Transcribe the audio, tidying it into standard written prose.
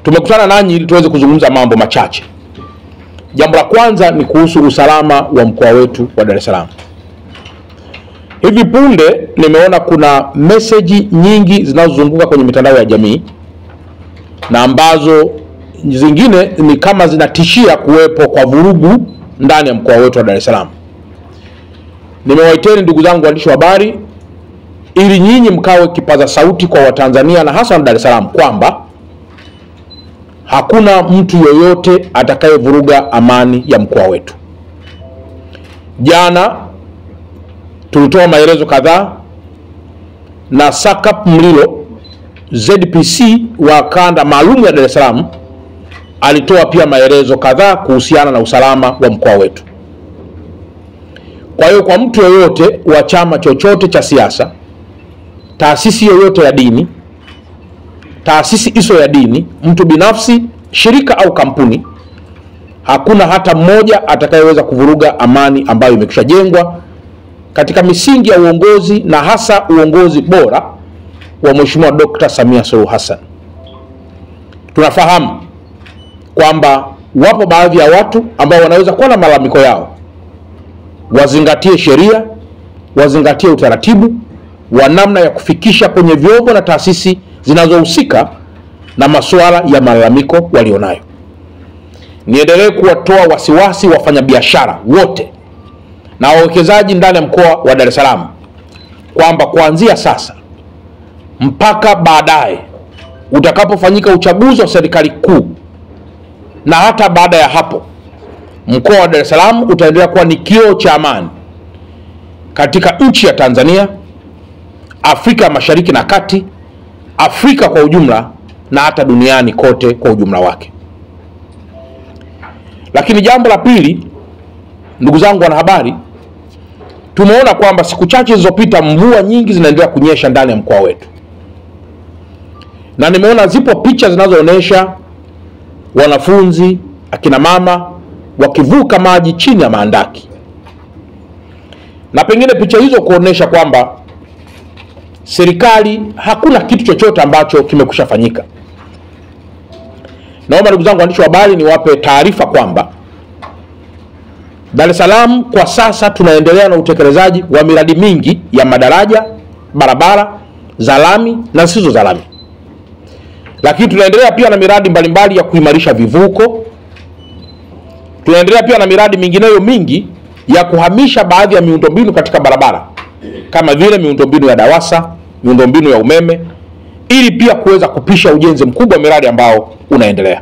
Tumekutana nanyi ili tuweze kuzungumza mambo machache. Jambo la kwanza ni kuhusu usalama wa mkoa wetu wa Dar es Salaam. Hivi punde nimeona kuna message nyingi zinazozunguka kwenye mitandao ya jamii na ambazo zingine ni kama zinatishia kuwepo kwa vurugu ndani ya mkoa wetu wa Dar es Salaam. Nimewaiteni ndugu zangu waandishi wa habari ili nyinyi mkawe kipaza sauti kwa Watanzania na hasa wa Dar es Salaam kwamba hakuna mtu yoyote atakayevuruga amani ya mkoa wetu. Jana tulitoa maelezo kadhaa na Sakap Mlilo ZPC wa kanda maalum ya Dar es Salaam alitoa pia maelezo kadhaa kuhusiana na usalama wa mkoa wetu. Kwa hiyo kwa mtu yoyote wa chama chochote cha siasa, taasisi yoyote ya dini, taasisi iso ya dini, mtu binafsi, shirika au kampuni, hakuna hata mmoja atakayeweza kuvuruga amani ambayo imekushajengwa katika misingi ya uongozi na hasa uongozi bora wa Mheshimiwa Dr. Samia Suluhu Hassan. Tunafahamu kwamba wapo baadhi ya watu ambao wanaweza kuwa na malalamiko yao. Wazingatie sheria, wazingatie utaratibu wa namna ya kufikisha kwenye vyombo na taasisi zinazohusika na masuala ya malalamiko walionayo. Niendelee kuwatoa wasiwasi wafanyabiashara wote na wawekezaji ndani ya mkoa wa Dar es Salaam kwamba kuanzia sasa mpaka baadaye utakapofanyika uchaguzi wa serikali kuu na hata baada ya hapo, mkoa wa Dar es Salaam utaendelea kuwa ni kioo cha amani katika nchi ya Tanzania, Afrika Mashariki na Kati, Afrika kwa ujumla na hata duniani kote kwa ujumla wake. Lakini jambo la pili, ndugu zangu wanahabari, tumeona kwamba siku chache zilizopita mvua nyingi zinaendelea kunyesha ndani ya mkoa wetu. Na nimeona zipo picha zinazoonyesha wanafunzi, akina mama wakivuka maji chini ya maandaki. Na pengine picha hizo kuonesha kwamba serikali hakuna kitu chochote ambacho kimekushafanyika. Naomba ndugu zangu waandishi wa habari niwape taarifa kwamba Dar es Salaam kwa sasa tunaendelea na utekelezaji wa miradi mingi ya madaraja, barabara za lami na zisizo za lami. Lakini tunaendelea pia na miradi mbalimbali ya kuimarisha vivuko. Tunaendelea pia na miradi mingineyo mingi ya kuhamisha baadhi ya miundombinu katika barabara kama vile miundombinu ya DAWASA, miundombinu ya umeme, ili pia kuweza kupisha ujenzi mkubwa wa miradi ambao unaendelea.